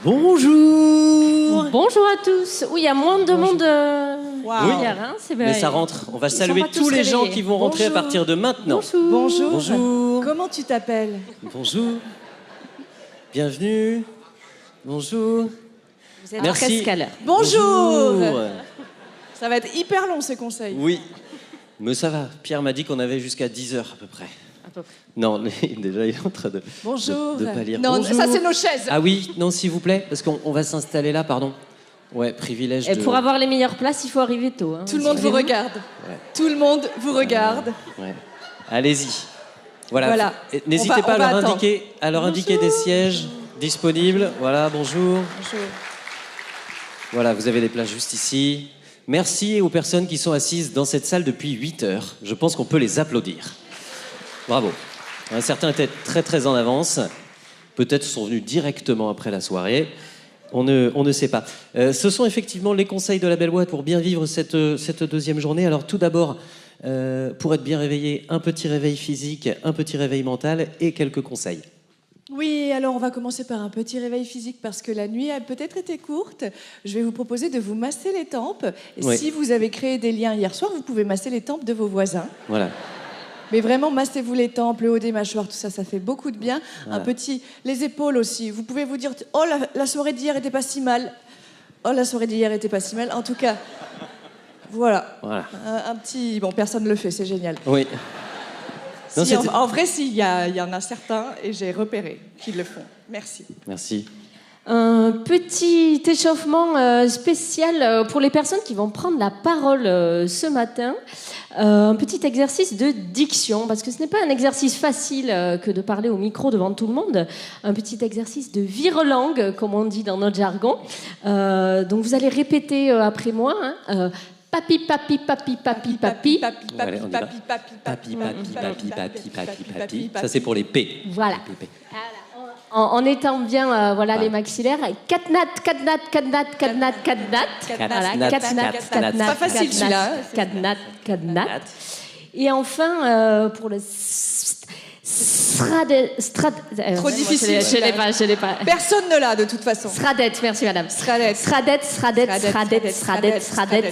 Bonjour. Bonjour à tous. Oui, il y a moins de monde Oui. hier, hein, c'est vrai. Mais ça rentre. On va Ils saluer sont pas tous tous les gens réveillés. qui vont rentrer à partir de maintenant. Bonjour. Bonjour. Bonjour. Comment tu t'appelles? Bonjour. Bienvenue. Bonjour. Vous êtes Merci. presque à l'heure. Bonjour. Ça va être hyper long ces conseils. Oui. Mais ça va. Pierre m'a dit qu'on avait jusqu'à 10h à peu près. À peu près. Non, déjà il est en train de Bonjour. de pas lire. Non, Bonjour. ça c'est nos chaises. Ah oui, non, s'il vous plaît, parce qu'on va s'installer là, pardon. Ouais, privilège Et de... pour avoir les meilleures places, il faut arriver tôt. Hein. Tout le monde vous regarde. Ouais. Tout le monde vous regarde. Ouais. Allez-y. Voilà. Voilà. Et n'hésitez On pas va à leur attendre. indiquer des sièges disponibles. Voilà, bonjour. Bonjour. Voilà, vous avez des places juste ici. Merci aux personnes qui sont assises dans cette salle depuis 8 heures. Je pense qu'on peut les applaudir. Bravo. Certains étaient très très en avance. Peut-être sont venus directement après la soirée. On ne sait pas. Ce sont effectivement les conseils de la Belle Boîte pour bien vivre cette deuxième journée. Alors tout d'abord, pour être bien réveillé, un petit réveil physique, un petit réveil mental et quelques conseils. Oui, alors on va commencer par un petit réveil physique parce que la nuit a peut-être été courte. Je vais vous proposer de vous masser les tempes. Et Oui. si vous avez créé des liens hier soir, vous pouvez masser les tempes de vos voisins. Voilà. Mais vraiment, massez-vous les tempes, le haut des mâchoires, tout ça, ça fait beaucoup de bien. Voilà. Un petit... Les épaules aussi. Vous pouvez vous dire, oh, la soirée d'hier était pas si mal. Oh, la soirée d'hier était pas si mal. En tout cas, voilà. Voilà. Un petit... Bon, personne ne le fait, c'est génial. Oui. Non, Si, c'était- en vrai, si, il y en a certains, et j'ai repéré qu'ils le font. Merci. Merci. Un petit échauffement spécial pour les personnes qui vont prendre la parole ce matin. Un petit exercice de diction, parce que ce n'est pas un exercice facile que de parler au micro devant tout le monde. Un petit exercice de virelangue, comme on dit dans notre jargon. Donc vous allez répéter après moi. Papi, papi, papi, papi, papi. Allez, on y va. papi, papi, Papi, papi, papi, papi, papi. Ça, c'est pour les P. Voilà. Les P. En étant bien les maxillaires. Catnat, catnat, catnat, catnat, catnat. Voilà, catnat, catnat. C'est pas facile, celui-là, hein. Catnat, catnat. Et enfin, pour le Trop difficile, Je l'ai pas. Personne ne l'a, de toute façon. Sradet, merci madame. Sradet. Sradet. Sradet.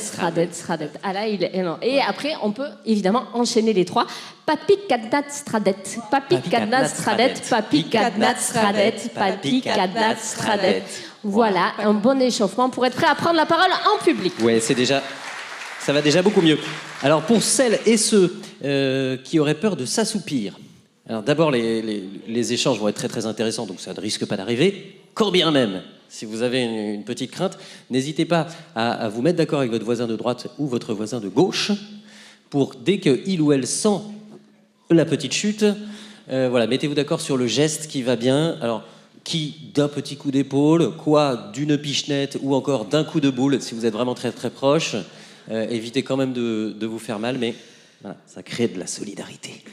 Ah là, non. Et après, on peut évidemment enchaîner les trois. Papi, cadenat, stradet. Papi, cadenat, stradet. Papi, cadenat, stradet. Papi, cadenat, stradet. Voilà, un bon échauffement pour être prêt à prendre la parole en public. Ouais, ça va déjà beaucoup mieux. Alors pour celles et ceux qui auraient peur de s'assoupir, alors d'abord les échanges vont être très très intéressants, donc ça ne risque pas d'arriver. Quand bien même, si vous avez une petite crainte, n'hésitez pas à vous mettre d'accord avec votre voisin de droite ou votre voisin de gauche pour dès qu'il ou elle sent la petite chute, voilà, mettez-vous d'accord sur le geste qui va bien. Alors qui d'un petit coup d'épaule, quoi d'une pichenette ou encore d'un coup de boule si vous êtes vraiment très très proche. Évitez quand même de vous faire mal, mais voilà, ça crée de la solidarité.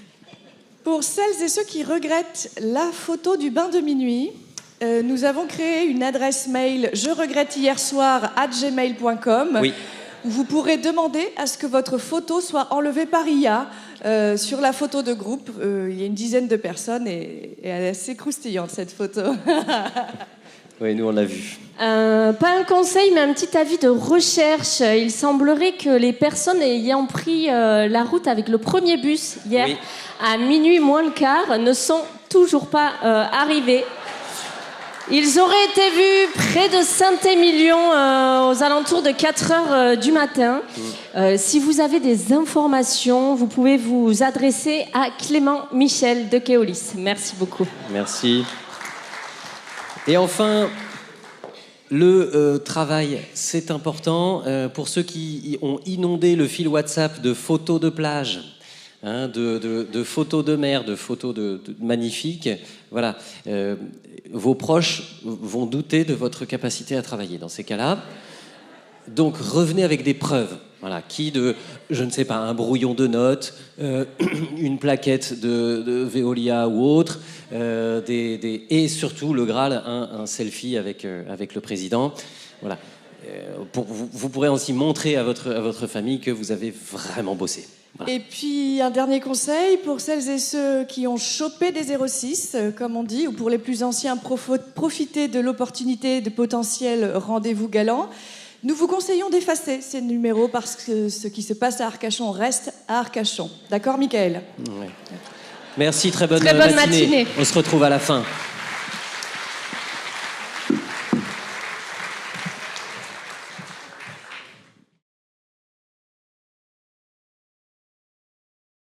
Pour celles et ceux qui regrettent la photo du bain de minuit, nous avons créé une adresse mail jeregrettehiersoir@gmail.com Oui. où vous pourrez demander à ce que votre photo soit enlevée par IA. Sur la photo de groupe, il y a une dizaine de personnes et elle est assez croustillante cette photo. Oui, nous on l'a vu. Pas un conseil, mais un petit avis de recherche. Il semblerait que les personnes ayant pris la route avec le premier bus hier, Oui. à minuit moins le quart, ne sont toujours pas arrivés. Ils auraient été vus près de Saint-Émilion aux alentours de 4 heures du matin. Si vous avez des informations, vous pouvez vous adresser à Clément Michel de Keolis. Merci beaucoup. Merci. Et enfin, le travail, c'est important. Pour ceux qui ont inondé le fil WhatsApp de photos de plage, de photos de mer, de photos magnifiques, voilà, vos proches vont douter de votre capacité à travailler dans ces cas-là. Donc revenez avec des preuves. Voilà, je ne sais pas, un brouillon de notes, une plaquette de Veolia ou autre, et surtout le Graal, un selfie avec le président. Voilà. Vous pourrez aussi montrer à votre famille que vous avez vraiment bossé. Et puis, un dernier conseil pour celles et ceux qui ont chopé des 06, comme on dit, ou pour les plus anciens, profitez de l'opportunité de potentiel rendez-vous galant. Nous vous conseillons d'effacer ces numéros parce que ce qui se passe à Arcachon reste à Arcachon. D'accord, Michael ? Ouais. Merci, très bonne Très bonne matinée. On se retrouve à la fin.